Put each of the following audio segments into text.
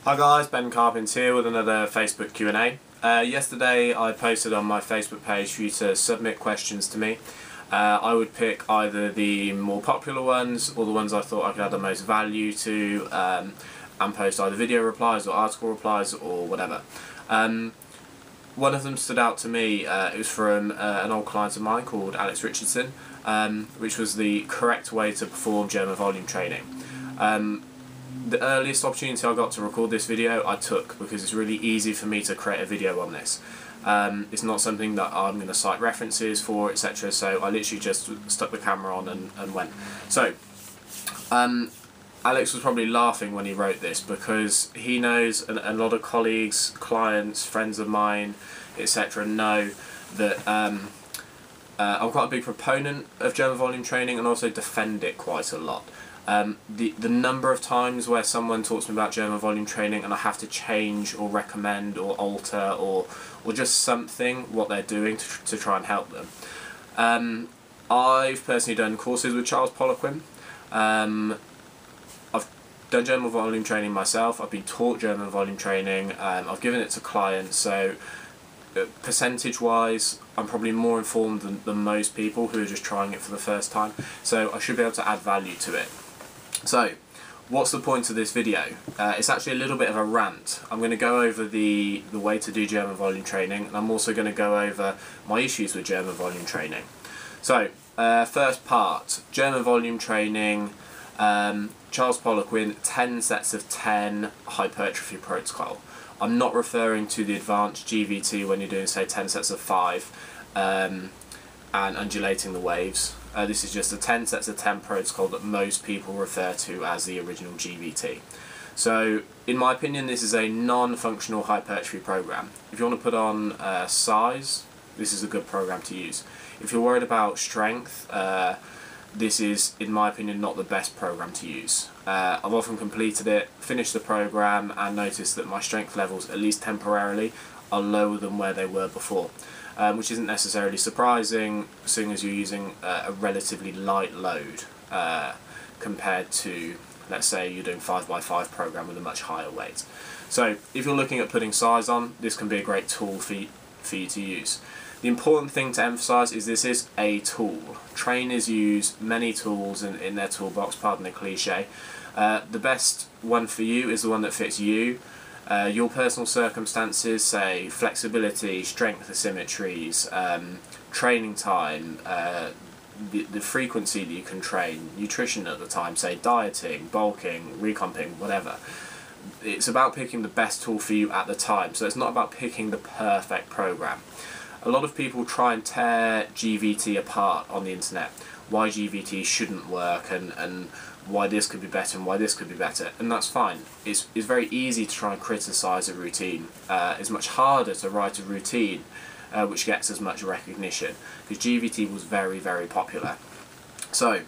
Hi guys, Ben Carpenter here with another Facebook Q&A. Yesterday I posted on my Facebook page for you to submit questions to me. I would pick either the more popular ones or the ones I thought I could add the most value to and post either video replies or article replies or whatever. One of them stood out to me. It was from an old client of mine called Alex Richardson, which was the correct way to perform German volume training. The earliest opportunity I got to record this video I took because it's really easy for me to create a video on this. It's not something that I'm going to cite references for, etc. So I literally just stuck the camera on and went. So Alex was probably laughing when he wrote this because he knows, and a lot of colleagues, clients, friends of mine, etc. know that I'm quite a big proponent of German volume training and also defend it quite a lot. The number of times where someone talks to me about German volume training and I have to change or recommend or alter or just something what they're doing to try and help them. I've personally done courses with Charles Poliquin. I've done German volume training myself. I've been taught German volume training. I've given it to clients. So percentage wise I'm probably more informed than most people who are just trying it for the first time. So I should be able to add value to it. So, what's the point of this video? It's actually a little bit of a rant. I'm going to go over the way to do German volume training, and I'm also going to go over my issues with German volume training. So, first part, German volume training, Charles Poliquin, 10 sets of 10 hypertrophy protocol. I'm not referring to the advanced GVT when you're doing, say, 10 sets of 5 and undulating the waves. This is just a 10 sets of 10 protocol that most people refer to as the original GVT. So, in my opinion, this is a non-functional hypertrophy program. If you want to put on size, this is a good program to use. If you're worried about strength, this is, in my opinion, not the best program to use. I've often completed it, finished the program, and noticed that my strength levels, at least temporarily, are lower than where they were before. Which isn't necessarily surprising, seeing as you're using a relatively light load compared to, let's say, you're doing 5x5 program with a much higher weight. So if you're looking at putting size on, this can be a great tool for you to use. The important thing to emphasise is this is a tool. Trainers use many tools in their toolbox, pardon the cliche. The best one for you is the one that fits you. Your personal circumstances, say flexibility, strength asymmetries, training time, the frequency that you can train, nutrition at the time, say dieting, bulking, recomping, whatever. It's about picking the best tool for you at the time, so it's not about picking the perfect program. A lot of people try and tear GVT apart on the internet, why GVT shouldn't work and why this could be better and why this could be better, and that's fine. It's very easy to try and criticise a routine. It's much harder to write a routine which gets as much recognition, because GVT was very, very popular. So,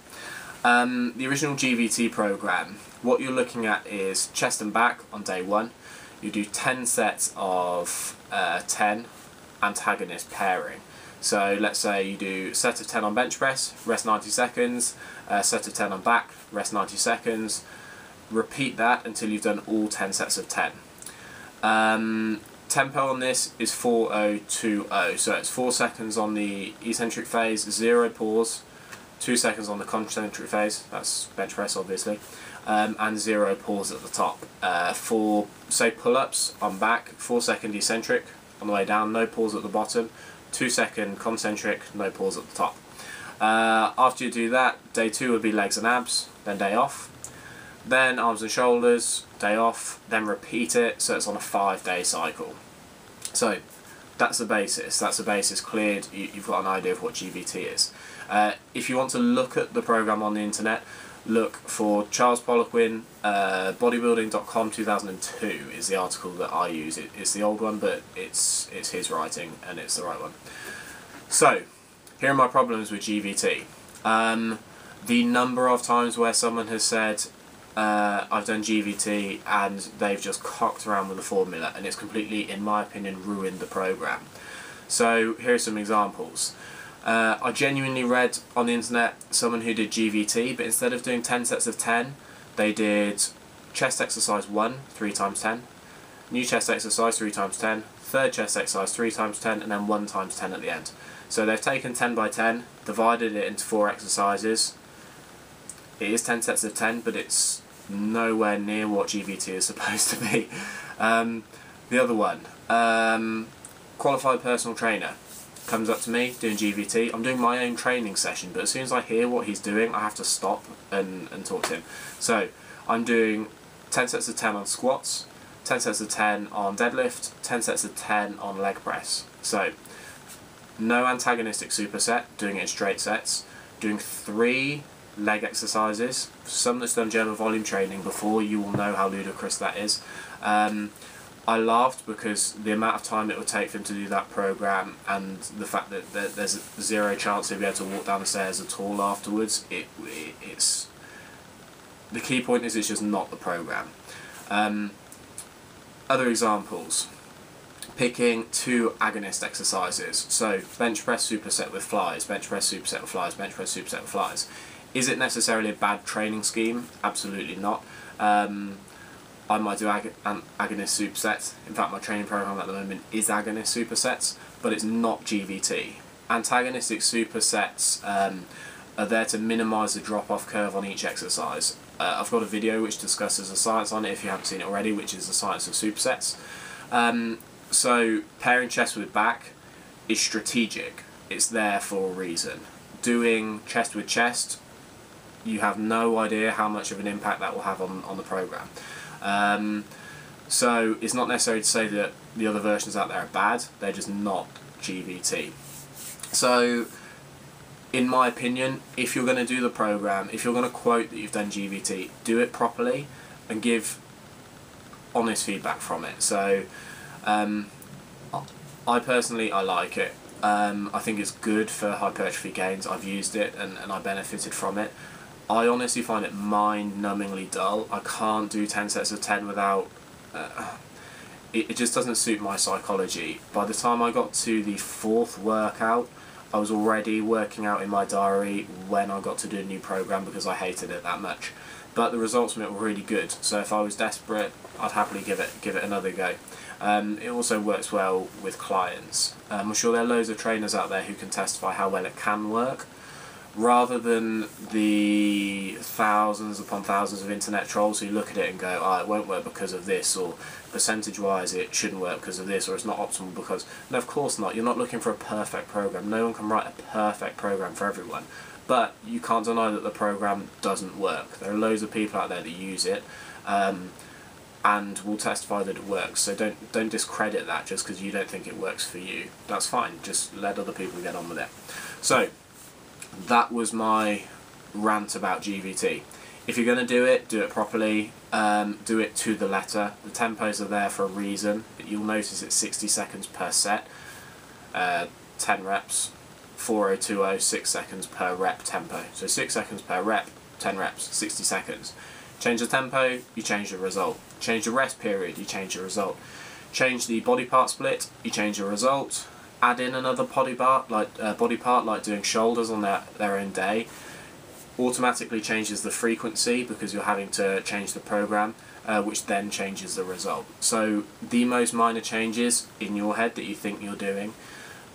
the original GVT program, what you're looking at is chest and back on day 1. You do 10 sets of 10 antagonist pairing. So let's say you do a set of 10 on bench press, rest 90 seconds, a set of 10 on back, rest 90 seconds, repeat that until you've done all 10 sets of 10. Tempo on this is 4-0-2-0, so it's 4 seconds on the eccentric phase, 0 pause, 2 seconds on the concentric phase, that's bench press obviously, and 0 pause at the top. For, say, pull-ups on back, 4 second eccentric on the way down, no pause at the bottom, 2 second concentric, no pause at the top. After you do that, day 2 would be legs and abs, then day off. Then arms and shoulders, day off, then repeat it, so it's on a 5-day cycle. So that's the basis. That's the basis cleared. You've got an idea of what GVT is. If you want to look at the program on the internet, look for Charles Poliquin, bodybuilding.com 2002 is the article that I use. It's the old one, but it's his writing and it's the right one. So, here are my problems with GVT. The number of times where someone has said, I've done GVT and they've just cocked around with the formula and it's completely, in my opinion, ruined the program. So, here are some examples. I genuinely read on the internet someone who did GVT, but instead of doing 10 sets of 10, they did chest exercise 1, 3 times 10, new chest exercise 3 times 10, third chest exercise 3 times 10, and then 1 times 10 at the end. So they've taken 10 by 10, divided it into 4 exercises. It is 10 sets of 10, but it's nowhere near what GVT is supposed to be. The other one, qualified personal trainer, comes up to me doing GVT. I'm doing my own training session, but as soon as I hear what he's doing, I have to stop and talk to him. So I'm doing 10 sets of 10 on squats, 10 sets of 10 on deadlift, 10 sets of 10 on leg press. So no antagonistic superset, doing it in straight sets, doing 3 leg exercises. Someone that's done general volume training before, you will know how ludicrous that is. I laughed because the amount of time it would take for him to do that program, and the fact that there's zero chance he'll be able to walk down the stairs at all afterwards. It's the key point is it's just not the program. Other examples: picking 2 agonist exercises. So bench press superset with flies, bench press superset with flies, bench press superset with flies. Is it necessarily a bad training scheme? Absolutely not. I might do agonist supersets. In fact, my training program at the moment is agonist supersets, but it's not GVT. Antagonistic supersets are there to minimise the drop-off curve on each exercise. I've got a video which discusses the science on it if you haven't seen it already, which is the science of supersets. So pairing chest with back is strategic. It's there for a reason. Doing chest with chest, you have no idea how much of an impact that will have on the program. So it's not necessary to say that the other versions out there are bad, they're just not GVT. So in my opinion, if you're going to do the program, if you're going to quote that you've done GVT, do it properly and give honest feedback from it. So I personally, I like it. I think it's good for hypertrophy gains. I've used it and I benefited from it. I honestly find it mind-numbingly dull. I can't do 10 sets of 10 without... it just doesn't suit my psychology. By the time I got to the 4th workout, I was already working out in my diary when I got to do a new program because I hated it that much. But the results from it were really good, so if I was desperate, I'd happily give it another go. It also works well with clients. I'm sure there are loads of trainers out there who can testify how well it can work. Rather than the thousands upon thousands of internet trolls who look at it and go, oh, it won't work because of this, or percentage-wise it shouldn't work because of this, or it's not optimal because... No, of course not. You're not looking for a perfect program. No one can write a perfect program for everyone. But you can't deny that the program doesn't work. There are loads of people out there that use it and will testify that it works. So don't discredit that just because you don't think it works for you. That's fine. Just let other people get on with it. So that was my rant about GVT. If you're going to do it properly. Do it to the letter. The tempos are there for a reason. You'll notice it's 60 seconds per set, 10 reps, 4020, 6 seconds per rep tempo. So 6 seconds per rep, 10 reps, 60 seconds. Change the tempo, you change the result. Change the rest period, you change the result. Change the body part split, you change the result. Add in another body part, like doing shoulders on their own day. Automatically changes the frequency because you're having to change the program, which then changes the result. So the most minor changes in your head that you think you're doing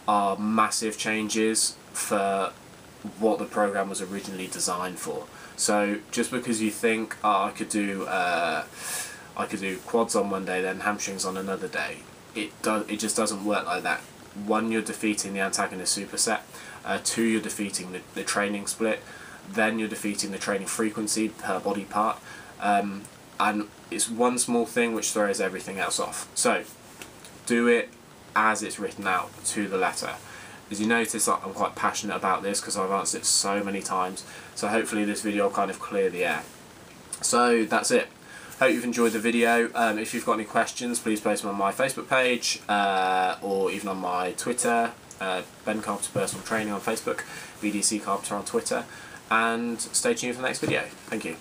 are massive changes for what the program was originally designed for. So just because you think, oh, I could do quads on one day, then hamstrings on another day, it just doesn't work like that. 1, you're defeating the antagonist superset. 2, you're defeating the training split. Then you're defeating the training frequency per body part. And it's one small thing which throws everything else off. So do it as it's written out, to the letter. As you notice, I'm quite passionate about this because I've answered it so many times. So hopefully this video will kind of clear the air. So that's it. Hope you've enjoyed the video. If you've got any questions, please post them on my Facebook page or even on my Twitter. Ben Carpenter Personal Training on Facebook, BDC Carpenter on Twitter. And stay tuned for the next video. Thank you.